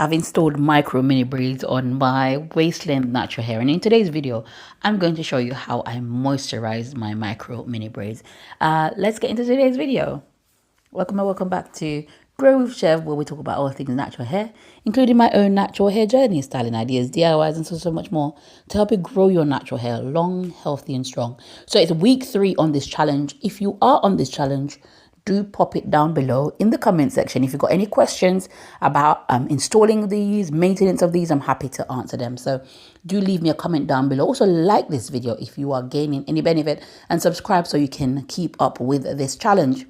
I've installed micro mini braids on my waist length natural hair, and in today's video I'm going to show you how I moisturize my micro mini braids. Let's get into today's video. Welcome back to Grow with Shev, where we talk about all things natural hair, including my own natural hair journey, styling ideas, DIYs, and so much more to help you grow your natural hair long, healthy, and strong. So it's week 3 on this challenge. If you are on this challenge, do pop it down below in the comment section. If you've got any questions about installing these, maintenance of these, I'm happy to answer them. So do leave me a comment down below. Also like this video if you are gaining any benefit, and subscribe so you can keep up with this challenge.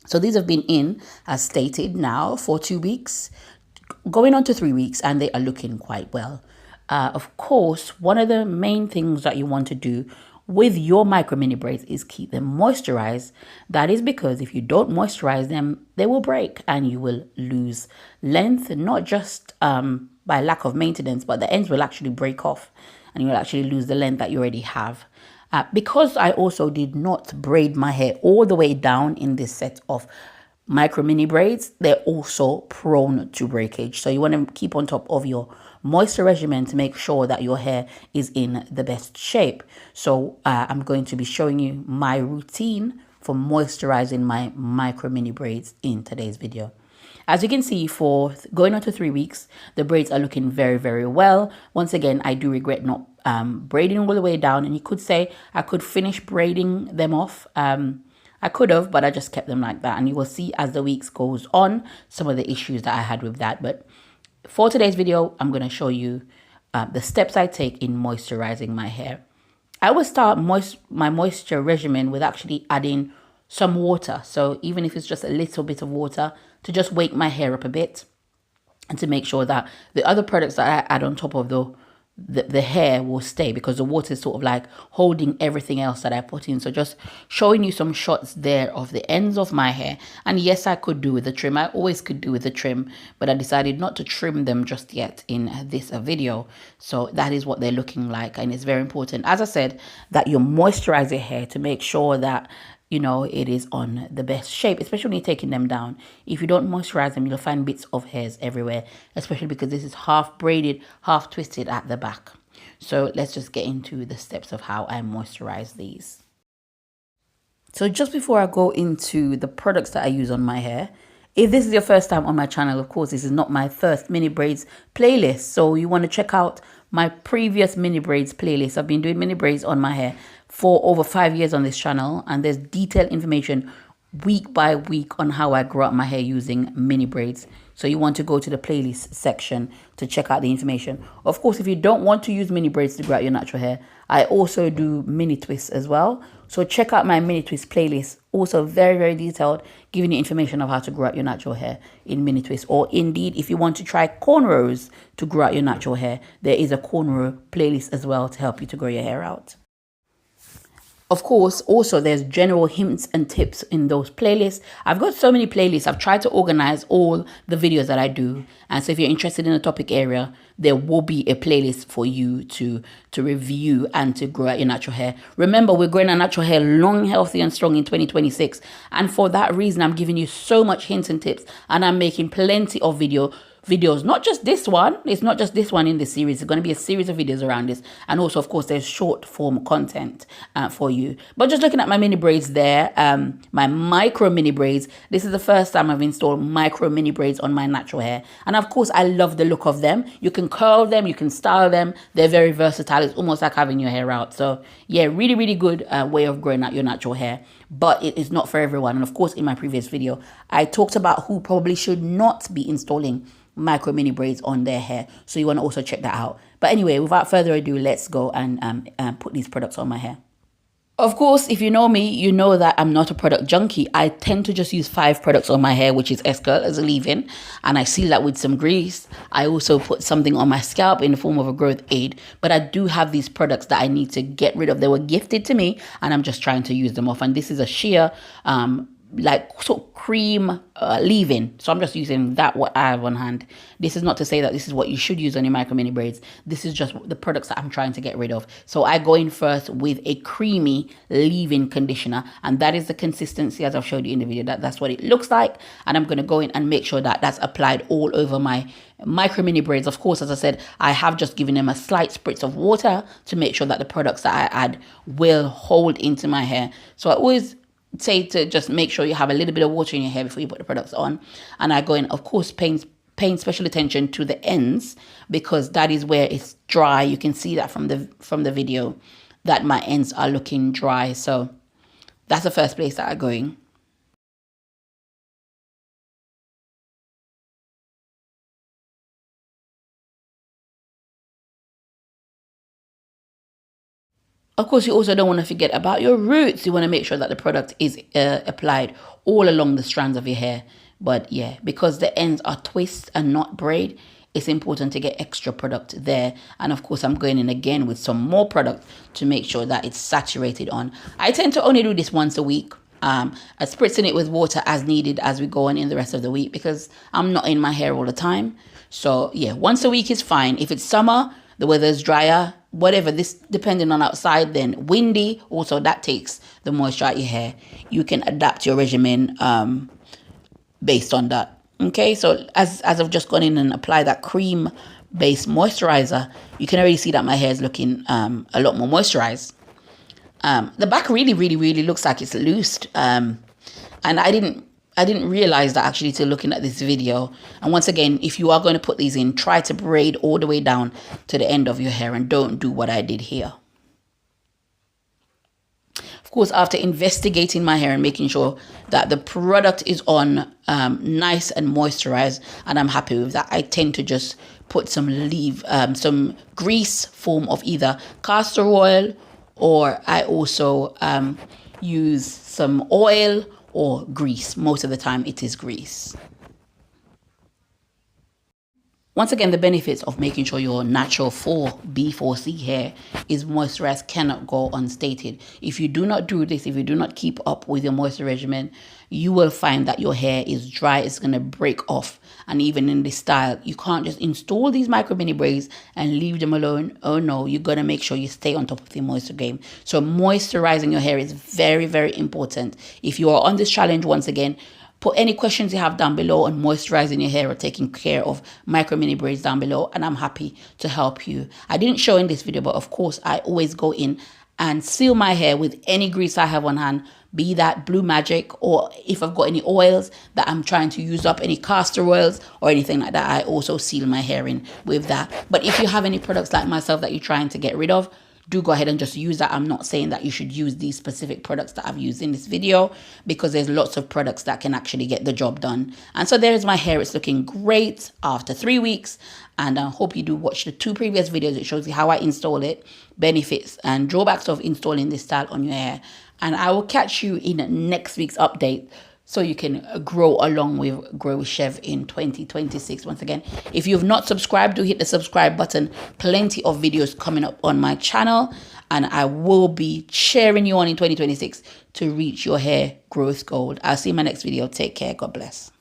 So these have been in, as stated, now for 2 weeks, going on to 3 weeks, and they are looking quite well. Of course, one of the main things that you want to do with your micro mini braids is keep them moisturized. That is because if you don't moisturize them, they will break and you will lose length, not just by lack of maintenance, but the ends will actually break off and you will actually lose the length that you already have. Because I also did not braid my hair all the way down in this set of micro mini braids, they're also prone to breakage. So you want to keep on top of your moisture regimen to make sure that your hair is in the best shape. So I'm going to be showing you my routine for moisturizing my micro mini braids in today's video. As you can see, for going on to 3 weeks, the braids are looking very well. Once again, I do regret not braiding all the way down, and you could say I could finish braiding them off. I could have, but I just kept them like that, and you will see as the weeks goes on some of the issues that I had with that. But for today's video, I'm going to show you the steps I take in moisturizing my hair. I will start my moisture regimen with actually adding some water. So even if it's just a little bit of water to just wake my hair up a bit, and to make sure that the other products that I add on top of the hair will stay, because the water is sort of like holding everything else that I put in. So just showing you some shots there of the ends of my hair. And yes, I could do with the trim. I always could do with the trim, but I decided not to trim them just yet in this video. So that is what they're looking like, and it's very important, as I said, that you moisturize your hair to make sure that you know it is on the best shape, especially when you're taking them down. If you don't moisturize them, you'll find bits of hairs everywhere, especially because this is half braided, half twisted at the back. So let's just get into the steps of how I moisturize these. So just before I go into the products that I use on my hair, if this is your first time on my channel, of course, this is not my first mini braids playlist. So you want to check out my previous mini braids playlist. I've been doing mini braids on my hair for over 5 years on this channel, and there's detailed information week by week on how I grow out my hair using mini braids. So you want to go to the playlist section to check out the information. Of course, if you don't want to use mini braids to grow out your natural hair, I also do mini twists as well. So check out my mini twist playlist, also very detailed, giving you information of how to grow out your natural hair in mini twist. Or indeed, if you want to try cornrows to grow out your natural hair, there is a cornrow playlist as well to help you to grow your hair out. Of course, also there's general hints and tips in those playlists. I've got so many playlists. I've tried to organize all the videos that I do. And so if you're interested in a topic area, there will be a playlist for you to review and to grow out your natural hair. Remember, we're growing our natural hair long, healthy, and strong in 2026. And for that reason, I'm giving you so much hints and tips. And I'm making plenty of videos, not just this one. It's not just this one in this series. It's going to be a series of videos around this, and also of course there's short form content for you. But just looking at my mini braids there, my micro mini braids, this is the first time I've installed micro mini braids on my natural hair, and of course I love the look of them. You can curl them, you can style them, they're very versatile. It's almost like having your hair out. So yeah, really good way of growing out your natural hair, but it is not for everyone. And of course, in my previous video I talked about who probably should not be installing micro mini braids on their hair, so you want to also check that out. But anyway, without further ado, let's go and put these products on my hair. Of course, if you know me, you know that I'm not a product junkie. I tend to just use 5 products on my hair, which is Escal as a leave-in, and I seal that with some grease. I also put something on my scalp in the form of a growth aid, but I do have these products that I need to get rid of. They were gifted to me, and I'm just trying to use them off. And this is a sheer like sort of cream leave-in. So I'm just using that what I have on hand. This is not to say that this is what you should use on your micro mini braids. This is just the products that I'm trying to get rid of. So I go in first with a creamy leave-in conditioner, and that is the consistency as I've showed you in the video. That's what it looks like, and I'm going to go in and make sure that that's applied all over my micro mini braids. Of course, as I said, I have just given them a slight spritz of water to make sure that the products that I add will hold into my hair. So I always say to just make sure you have a little bit of water in your hair before you put the products on. And I go in, of course, paying special attention to the ends, because that is where it's dry. You can see that from the video that my ends are looking dry. So that's the first place that I go in. Of course, you also don't want to forget about your roots. You want to make sure that the product is applied all along the strands of your hair. But yeah, because the ends are twists and not braid, it's important to get extra product there. And of course, I'm going in again with some more product to make sure that it's saturated on. I tend to only do this once a week. I'm spritzing it with water as needed as we go on in the rest of the week, because I'm not in my hair all the time. So yeah, once a week is fine. If it's summer, the weather's drier, whatever, this depending on outside, then windy, also that takes the moisture out your hair. You can adapt your regimen based on that. Okay, so as I've just gone in and applied that cream based moisturizer, you can already see that my hair is looking a lot more moisturized. The back really looks like it's loosed, and I didn't realize that actually till looking at this video. And once again, if you are going to put these in, try to braid all the way down to the end of your hair and don't do what I did here. Of course, after investigating my hair and making sure that the product is on nice and moisturized, and I'm happy with that, I tend to just put some grease form of either castor oil, or I also use some oil or grease. Most of the time it is grease. Once again, the benefits of making sure your natural 4B4C hair is moisturized cannot go unstated. If you do not do this, if you do not keep up with your moisture regimen, you will find that your hair is dry. It's going to break off. And even in this style, you can't just install these micro mini braids and leave them alone. Oh no, you're going to make sure you stay on top of the moisture game. So moisturizing your hair is very important. If you are on this challenge, once again, put any questions you have down below on moisturizing your hair or taking care of micro mini braids down below, and I'm happy to help you. I didn't show in this video, but of course I always go in and seal my hair with any grease I have on hand, be that Blue Magic, or if I've got any oils that I'm trying to use up, any castor oils or anything like that, I also seal my hair in with that. But if you have any products like myself that you're trying to get rid of, do go ahead and just use that. I'm not saying that you should use these specific products that I've used in this video, because there's lots of products that can actually get the job done. And so there's my hair. It's looking great after 3 weeks. And I hope you do watch the 2 previous videos. It shows you how I install it, benefits and drawbacks of installing this style on your hair. And I will catch you in next week's update, so you can grow along with Grow with Shev in 2026. Once again, if you've not subscribed, do hit the subscribe button. Plenty of videos coming up on my channel, and I will be cheering you on in 2026 to reach your hair growth goal. I'll see you in my next video. Take care. God bless.